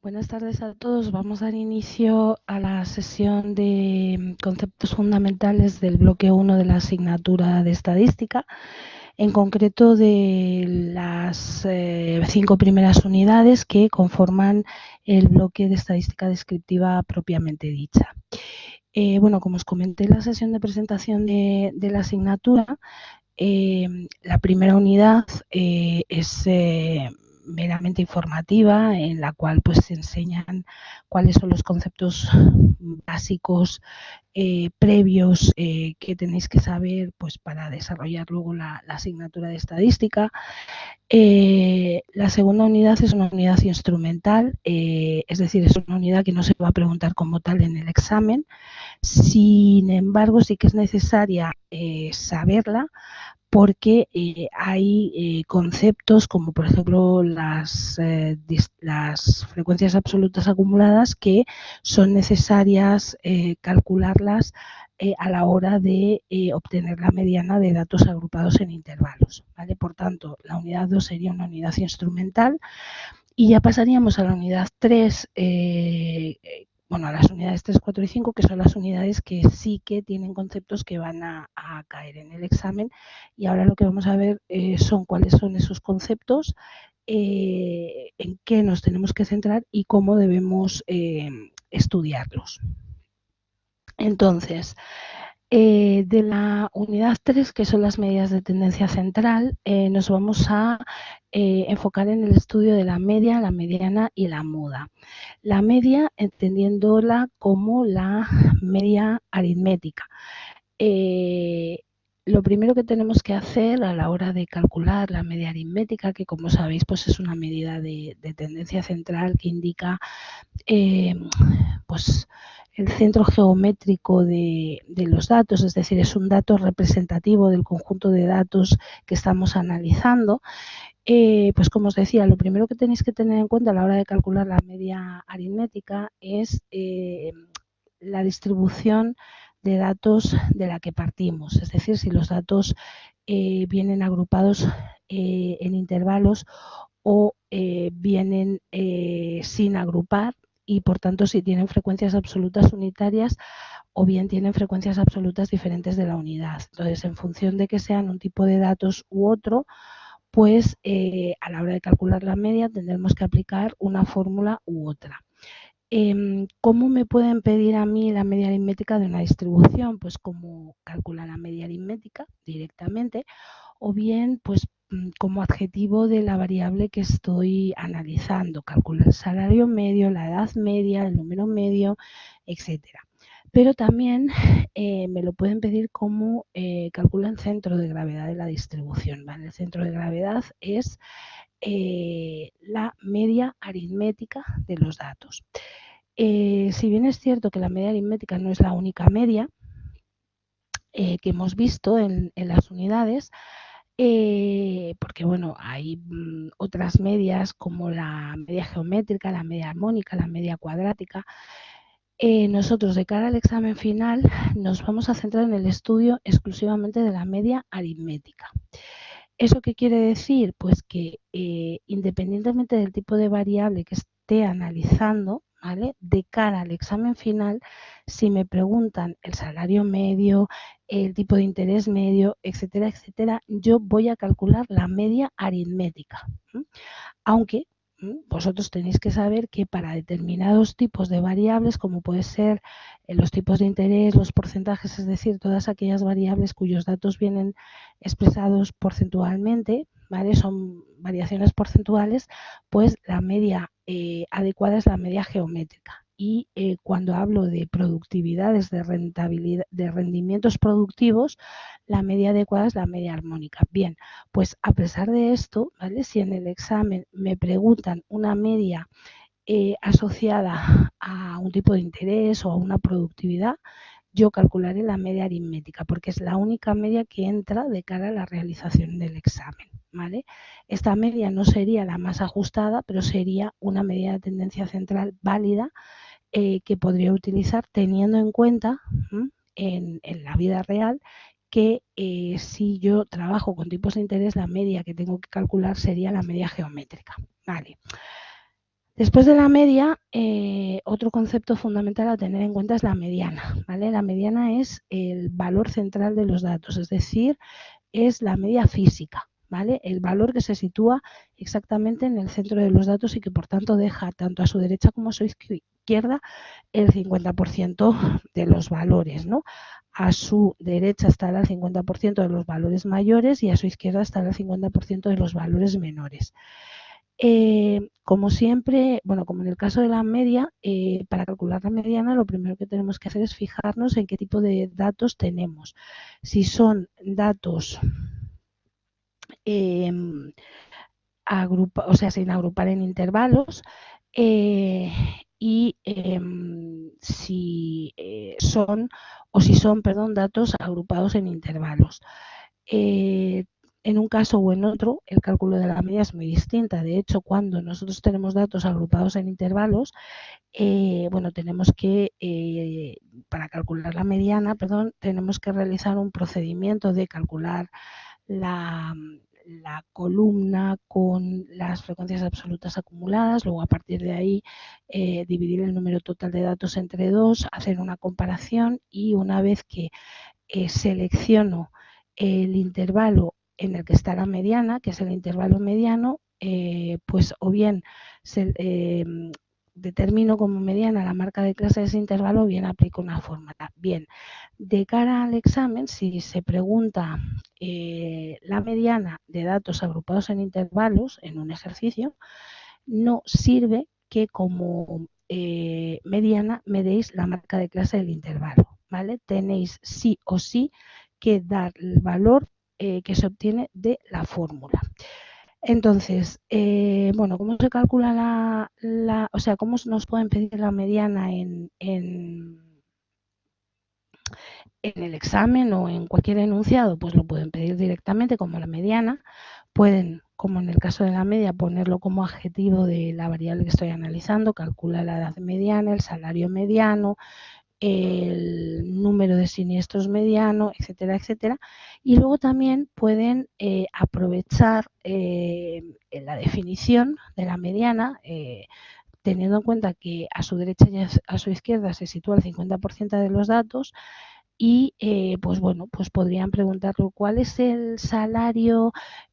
Buenas tardes a todos. Vamos a dar inicio a la sesión de conceptos fundamentales del bloque 1 de la asignatura de estadística, en concreto de las 5 primeras unidades que conforman el bloque de estadística descriptiva propiamente dicha. Bueno, como os comenté en la sesión de presentación de la asignatura, la primera unidad es meramente informativa, en la cual pues se enseñan cuáles son los conceptos básicos previos que tenéis que saber pues para desarrollar luego la asignatura de estadística. La segunda unidad es una unidad instrumental, es decir, es una unidad que no se va a preguntar como tal en el examen. Sin embargo, sí que es necesaria saberla porque hay conceptos como por ejemplo las frecuencias absolutas acumuladas que son necesarias calcularlas a la hora de obtener la mediana de datos agrupados en intervalos, ¿vale? Por tanto, la unidad 2 sería una unidad instrumental y ya pasaríamos a la unidad 3, bueno, a las unidades 3, 4 y 5, que son las unidades que sí que tienen conceptos que van a caer en el examen. Y ahora lo que vamos a ver son cuáles son esos conceptos, en qué nos tenemos que centrar y cómo debemos estudiarlos. Entonces, de la unidad 3, que son las medidas de tendencia central, nos vamos a enfocar en el estudio de la media, la mediana y la muda. La media, entendiéndola como la media aritmética. Lo primero que tenemos que hacer a la hora de calcular la media aritmética, que como sabéis pues es una medida de tendencia central que indica pues el centro geométrico de los datos, es decir, es un dato representativo del conjunto de datos que estamos analizando. Pues como os decía, lo primero que tenéis que tener en cuenta a la hora de calcular la media aritmética es la distribución de datos de la que partimos, es decir, si los datos vienen agrupados en intervalos o vienen sin agrupar y por tanto si tienen frecuencias absolutas unitarias o bien tienen frecuencias absolutas diferentes de la unidad. Entonces, en función de que sean un tipo de datos u otro, pues a la hora de calcular la media tendremos que aplicar una fórmula u otra. ¿Cómo me pueden pedir a mí la media aritmética de una distribución? Pues como calcular la media aritmética directamente o bien pues como adjetivo de la variable que estoy analizando, calcular el salario medio, la edad media, el número medio, etcétera. Pero también me lo pueden pedir como calculan centro de gravedad de la distribución, ¿vale? El centro de gravedad es la media aritmética de los datos. Si bien es cierto que la media aritmética no es la única media que hemos visto en las unidades, porque bueno, hay otras medias como la media geométrica, la media armónica, la media cuadrática. Nosotros de cara al examen final nos vamos a centrar en el estudio exclusivamente de la media aritmética. ¿Eso qué quiere decir? Pues que independientemente del tipo de variable que esté analizando, ¿vale? De cara al examen final, si me preguntan el salario medio, el tipo de interés medio, etcétera, etcétera, yo voy a calcular la media aritmética. Aunque vosotros tenéis que saber que para determinados tipos de variables, como puede ser los tipos de interés, los porcentajes, es decir, todas aquellas variables cuyos datos vienen expresados porcentualmente, ¿vale? Son variaciones porcentuales, pues la media adecuada es la media geométrica. Y cuando hablo de productividades, de rentabilidad, de rendimientos productivos, la media adecuada es la media armónica. Bien, pues a pesar de esto, ¿vale? Si en el examen me preguntan una media asociada a un tipo de interés o a una productividad, yo calcularé la media aritmética porque es la única media que entra de cara a la realización del examen, ¿vale? Esta media no sería la más ajustada, pero sería una medida de tendencia central válida que podría utilizar teniendo en cuenta en la vida real que si yo trabajo con tipos de interés, la media que tengo que calcular sería la media geométrica. Vale. Después de la media, otro concepto fundamental a tener en cuenta es la mediana, ¿vale? La mediana es el valor central de los datos, es decir, es la media física, ¿vale? El valor que se sitúa exactamente en el centro de los datos y que por tanto deja tanto a su derecha como a su izquierda el 50% de los valores, ¿no? A su derecha estará el 50% de los valores mayores y a su izquierda estará el 50% de los valores menores. Como siempre, bueno, como en el caso de la media, para calcular la mediana lo primero que tenemos que hacer es fijarnos en qué tipo de datos tenemos. Si son datos o sea, sin agrupar en intervalos, y si son, perdón, datos agrupados en intervalos. En un caso o en otro, el cálculo de la media es muy distinta. De hecho, cuando nosotros tenemos datos agrupados en intervalos, bueno, tenemos que, para calcular la mediana, perdón, tenemos que realizar un procedimiento de calcular la columna con las frecuencias absolutas acumuladas, luego a partir de ahí dividir el número total de datos entre 2, hacer una comparación y una vez que selecciono el intervalo en el que está la mediana, que es el intervalo mediano, pues o bien determino como mediana la marca de clase de ese intervalo o bien aplico una fórmula. Bien, de cara al examen, si se pregunta la mediana de datos agrupados en intervalos en un ejercicio, no sirve que como mediana me deis la marca de clase del intervalo, ¿vale? Tenéis sí o sí que dar el valor que se obtiene de la fórmula. Entonces, bueno, ¿cómo se calcula o sea, cómo nos pueden pedir la mediana en el examen o en cualquier enunciado? Pues lo pueden pedir directamente como la mediana. Pueden, como en el caso de la media, ponerlo como adjetivo de la variable que estoy analizando, calcula la edad mediana, el salario mediano, el número de siniestros mediano, etcétera, etcétera. Y luego también pueden aprovechar la definición de la mediana, teniendo en cuenta que a su derecha y a su izquierda se sitúa el 50% de los datos y pues bueno, pues podrían preguntarle cuál es el salario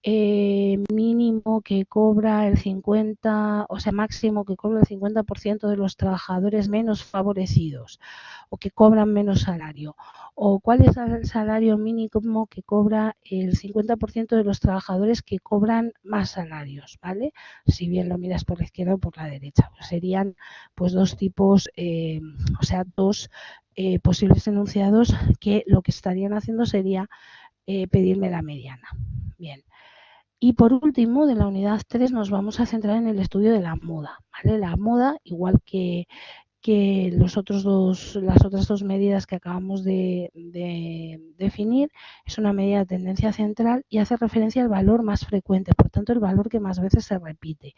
mínimo que cobra el 50, o sea, máximo que cobra el 50% de los trabajadores menos favorecidos o que cobran menos salario, o cuál es el salario mínimo que cobra el 50% de los trabajadores que cobran más salarios, ¿vale? Si bien lo miras por la izquierda o por la derecha, pues serían pues dos tipos, o sea, dos posibles enunciados que lo que estarían haciendo sería pedirme la mediana. Bien. Y por último, de la unidad 3 nos vamos a centrar en el estudio de la moda, ¿vale? La moda, igual que las otras dos medidas que acabamos de definir, es una medida de tendencia central y hace referencia al valor más frecuente, por tanto el valor que más veces se repite.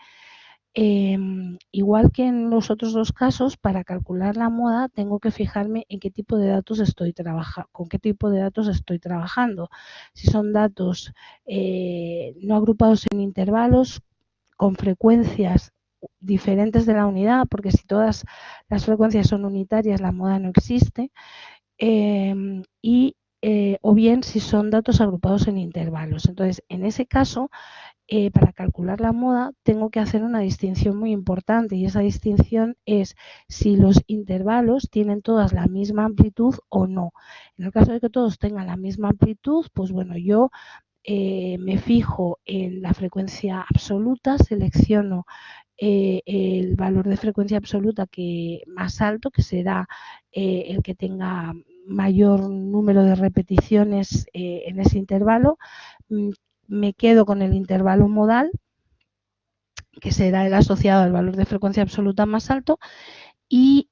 Igual que en los otros dos casos, para calcular la moda tengo que fijarme en qué tipo de datos con qué tipo de datos estoy trabajando. Si son datos no agrupados en intervalos, con frecuencias diferentes de la unidad, porque si todas las frecuencias son unitarias, la moda no existe, o bien si son datos agrupados en intervalos. Entonces, en ese caso, para calcular la moda tengo que hacer una distinción muy importante y esa distinción es si los intervalos tienen todas la misma amplitud o no. En el caso de que todos tengan la misma amplitud, pues bueno, yo me fijo en la frecuencia absoluta, selecciono el valor de frecuencia absoluta más alto, que será el que tenga mayor número de repeticiones en ese intervalo. Me quedo con el intervalo modal, que será el asociado al valor de frecuencia absoluta más alto, y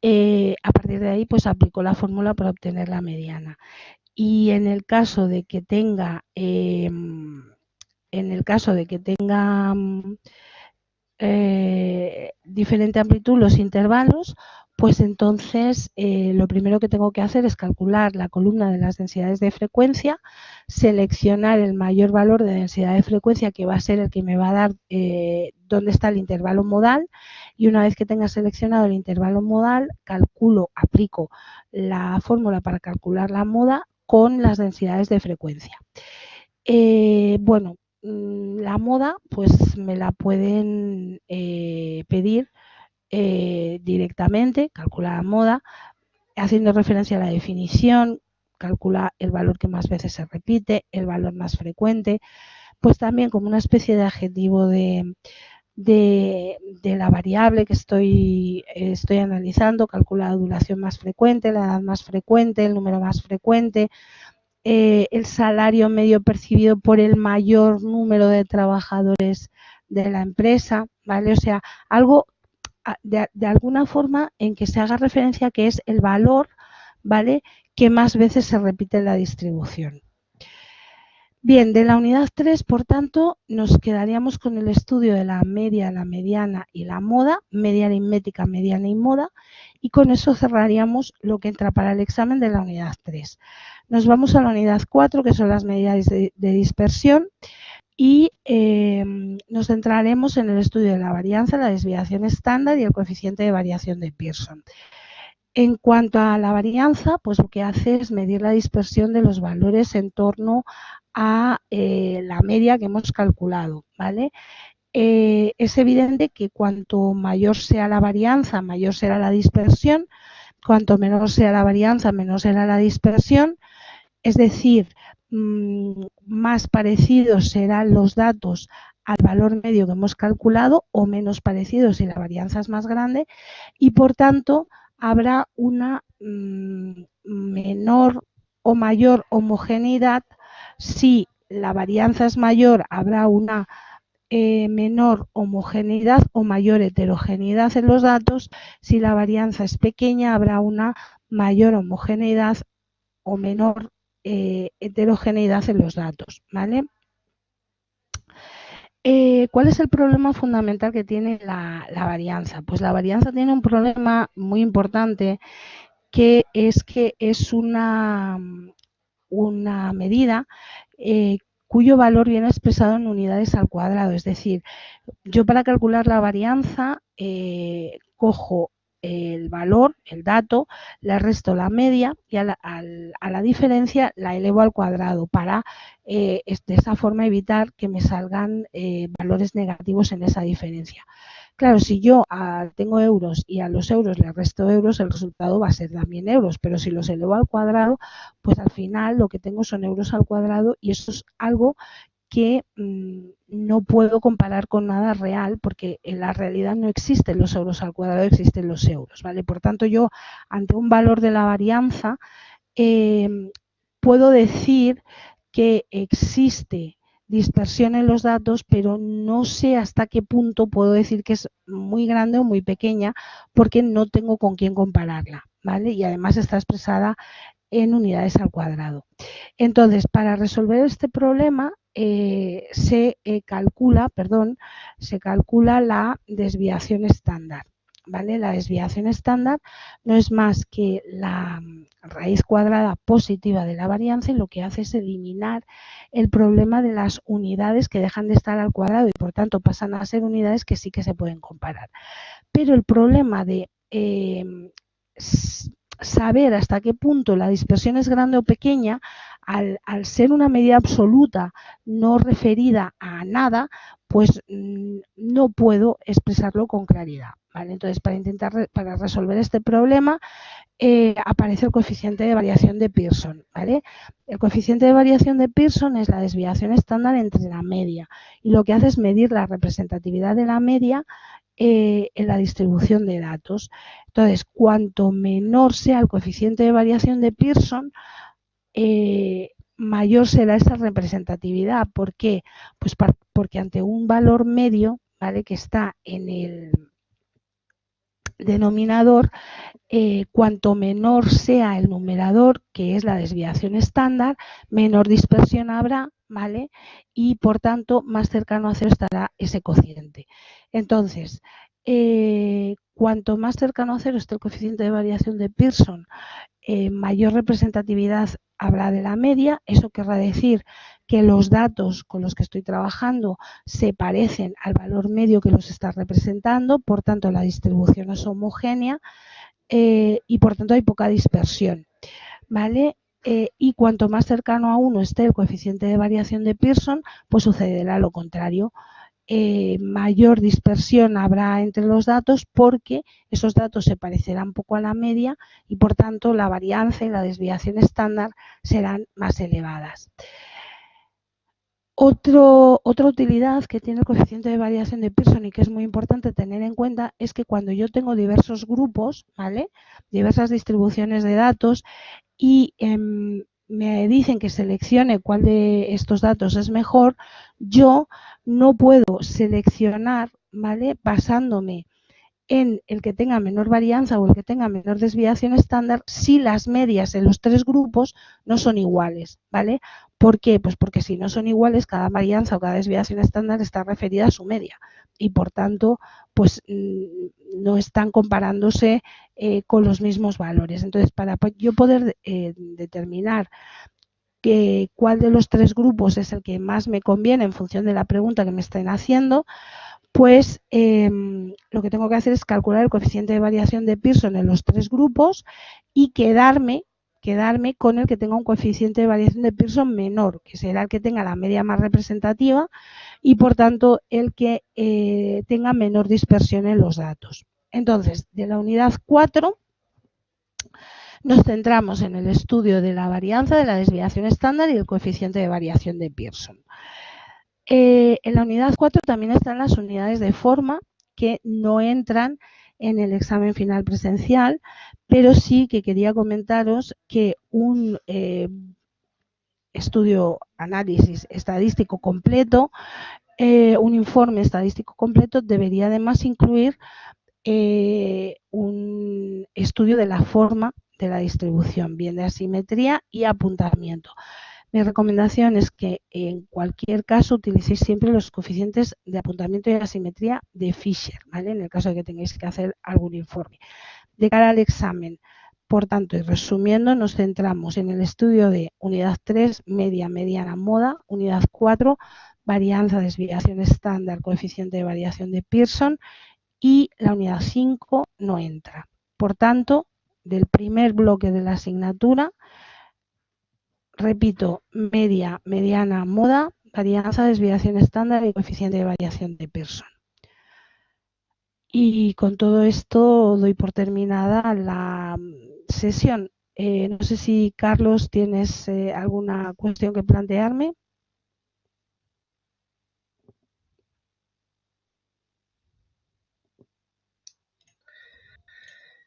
a partir de ahí pues aplico la fórmula para obtener la mediana. Y en el caso de que tenga diferente amplitud los intervalos, pues entonces lo primero que tengo que hacer es calcular la columna de las densidades de frecuencia, seleccionar el mayor valor de densidad de frecuencia que va a ser el que me va a dar dónde está el intervalo modal y una vez que tenga seleccionado el intervalo modal, aplico la fórmula para calcular la moda con las densidades de frecuencia. Bueno, la moda pues me la pueden pedir directamente, calcular la moda, haciendo referencia a la definición, calcula el valor que más veces se repite, el valor más frecuente, pues también como una especie de adjetivo de la variable que estoy analizando, calcula la duración más frecuente, la edad más frecuente, el número más frecuente, el salario medio percibido por el mayor número de trabajadores de la empresa, ¿vale? O sea, algo de alguna forma en que se haga referencia a que es el valor, ¿vale?, que más veces se repite en la distribución. Bien, de la unidad 3, por tanto, nos quedaríamos con el estudio de la media, la mediana y la moda, media aritmética, mediana y moda, y con eso cerraríamos lo que entra para el examen de la unidad 3. Nos vamos a la unidad 4, que son las medidas de dispersión, y nos centraremos en el estudio de la varianza, la desviación estándar y el coeficiente de variación de Pearson. En cuanto a la varianza, pues lo que hace es medir la dispersión de los valores en torno a la media que hemos calculado, ¿vale? Es evidente que cuanto mayor sea la varianza, mayor será la dispersión, cuanto menor sea la varianza, menor será la dispersión, es decir, más parecidos serán los datos al valor medio que hemos calculado o menos parecidos si la varianza es más grande y, por tanto, habrá una menor o mayor homogeneidad. Si la varianza es mayor, habrá una menor homogeneidad o mayor heterogeneidad en los datos. Si la varianza es pequeña, habrá una mayor homogeneidad o menor heterogeneidad en los datos, ¿vale? ¿Cuál es el problema fundamental que tiene la varianza? Pues la varianza tiene un problema muy importante, que es una medida cuyo valor viene expresado en unidades al cuadrado. Es decir, yo para calcular la varianza cojo el valor, el dato, le resto la media y a la diferencia la elevo al cuadrado para de esa forma evitar que me salgan valores negativos en esa diferencia. Claro, si yo tengo euros y a los euros le resto euros, el resultado va a ser también euros, pero si los elevo al cuadrado, pues al final lo que tengo son euros al cuadrado y eso es algo que no puedo comparar con nada real, porque en la realidad no existen los euros al cuadrado, existen los euros, ¿vale? Por tanto, yo ante un valor de la varianza puedo decir que existe dispersión en los datos, pero no sé hasta qué punto puedo decir que es muy grande o muy pequeña, porque no tengo con quién compararla, ¿vale? Y además está expresada en unidades al cuadrado. Entonces, para resolver este problema se calcula la desviación estándar, ¿vale? La desviación estándar no es más que la raíz cuadrada positiva de la varianza y lo que hace es eliminar el problema de las unidades que dejan de estar al cuadrado y por tanto pasan a ser unidades que sí que se pueden comparar. Pero el problema de saber hasta qué punto la dispersión es grande o pequeña, al ser una medida absoluta no referida a nada, pues no puedo expresarlo con claridad, ¿vale? Entonces, para resolver este problema, aparece el coeficiente de variación de Pearson, ¿vale? El coeficiente de variación de Pearson es la desviación estándar entre la media y lo que hace es medir la representatividad de la media en la distribución de datos. Entonces, cuanto menor sea el coeficiente de variación de Pearson, mayor será esa representatividad. ¿Por qué? Pues porque ante un valor medio, ¿vale?, que está en el denominador, cuanto menor sea el numerador, que es la desviación estándar, menor dispersión habrá, ¿vale? Y por tanto, más cercano a cero estará ese cociente. Entonces, cuanto más cercano a cero esté el coeficiente de variación de Pearson, mayor representatividad habrá de la media. Eso querrá decir que los datos con los que estoy trabajando se parecen al valor medio que los está representando, por tanto la distribución es homogénea y por tanto hay poca dispersión, ¿vale? Y cuanto más cercano a 1 esté el coeficiente de variación de Pearson, pues sucederá lo contrario. Mayor dispersión habrá entre los datos porque esos datos se parecerán poco a la media y por tanto la varianza y la desviación estándar serán más elevadas. Otra utilidad que tiene el coeficiente de variación de Pearson y que es muy importante tener en cuenta es que cuando yo tengo diversos grupos, ¿vale? Diversas distribuciones de datos y me dicen que seleccione cuál de estos datos es mejor, yo no puedo seleccionar, ¿vale? Basándome en el que tenga menor varianza o el que tenga menor desviación estándar si las medias en los 3 grupos no son iguales, ¿vale? ¿Por qué? Pues porque si no son iguales, cada varianza o cada desviación estándar está referida a su media y por tanto, pues no están comparándose con los mismos valores. Entonces, para yo poder determinar cuál de los 3 grupos es el que más me conviene en función de la pregunta que me estén haciendo, pues lo que tengo que hacer es calcular el coeficiente de variación de Pearson en los 3 grupos y quedarme con el que tenga un coeficiente de variación de Pearson menor, que será el que tenga la media más representativa y por tanto el que tenga menor dispersión en los datos. Entonces, de la unidad 4 nos centramos en el estudio de la varianza, de la desviación estándar y el coeficiente de variación de Pearson. En la unidad 4 también están las unidades de forma que no entran en el examen final presencial, pero sí que quería comentaros que un estudio, análisis estadístico completo, un informe estadístico completo debería además incluir un estudio de la forma de la distribución, bien de asimetría y apuntamiento. Mi recomendación es que en cualquier caso utilicéis siempre los coeficientes de apuntamiento y asimetría de Fisher, ¿vale? En el caso de que tengáis que hacer algún informe. De cara al examen, por tanto, y resumiendo, nos centramos en el estudio de unidad 3, media, mediana, moda, unidad 4, varianza, desviación estándar, coeficiente de variación de Pearson y la unidad 5 no entra. Por tanto, del primer bloque de la asignatura, repito, media, mediana, moda, varianza, desviación estándar y coeficiente de variación de Pearson. Y con todo esto doy por terminada la sesión. No sé si, Carlos, tienes alguna cuestión que plantearme.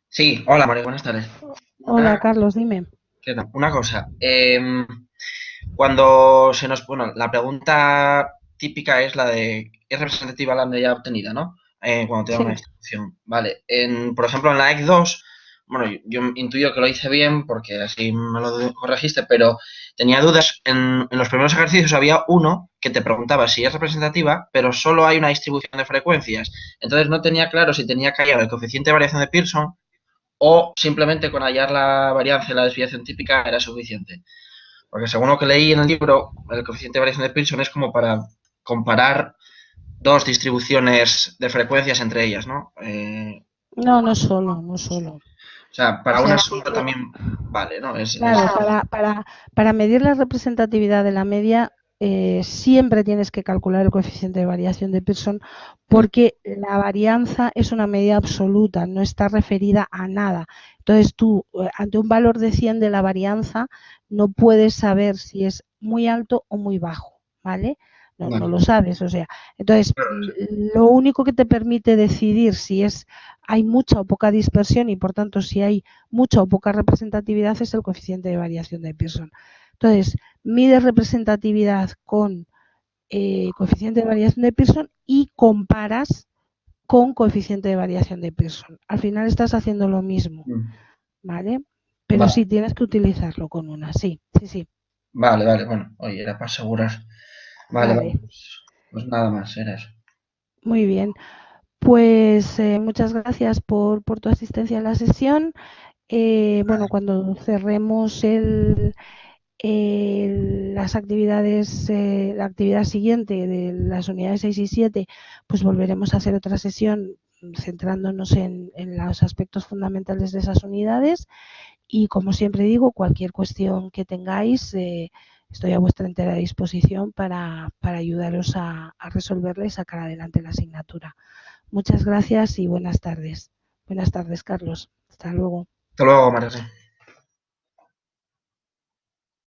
Sí, hola María, buenas tardes. Hola, Carlos, dime. ¿Qué tal? Una cosa, cuando se nos... Bueno, la pregunta típica es la de, ¿es representativa la medida obtenida, no? Cuando te da una Sí. distribución. Vale, por ejemplo, en la EC 2, bueno, yo intuyo que lo hice bien porque así me lo corregiste, pero tenía dudas. En los primeros ejercicios había uno que te preguntaba si es representativa, pero solo hay una distribución de frecuencias. Entonces no tenía claro si tenía que hallar el coeficiente de variación de Pearson o simplemente con hallar la varianza y la desviación típica era suficiente. Porque según lo que leí en el libro, el coeficiente de variación de Pearson es como para comparar dos distribuciones de frecuencias entre ellas, ¿no? No, no solo, no solo. O sea, O para sea, una sola también vale, ¿no? claro, para medir la representatividad de la media siempre tienes que calcular el coeficiente de variación de Pearson porque la varianza es una medida absoluta, no está referida a nada. Entonces tú, ante un valor de 100 de la varianza, no puedes saber si es muy alto o muy bajo, ¿vale? No vale. lo sabes, o sea. Entonces, lo único que te permite decidir si hay mucha o poca dispersión y por tanto si hay mucha o poca representatividad es el coeficiente de variación de Pearson. Entonces, mides representatividad con coeficiente de variación de Pearson y comparas con coeficiente de variación de Pearson. Al final estás haciendo lo mismo, ¿vale? Pero Vale, sí tienes que utilizarlo con una, sí, sí, sí. vale, bueno, oye, era para asegurar. Vale, Vale, pues nada más, era eso. muy bien. Pues muchas gracias por tu asistencia a la sesión. Bueno, cuando cerremos las actividades, la actividad siguiente de las unidades 6 y 7, pues volveremos a hacer otra sesión centrándonos en los aspectos fundamentales de esas unidades y, como siempre digo, cualquier cuestión que tengáis, estoy a vuestra entera disposición para ayudaros a resolverla y sacar adelante la asignatura. Muchas gracias y buenas tardes. Buenas tardes, Carlos. Hasta luego. Hasta luego, María.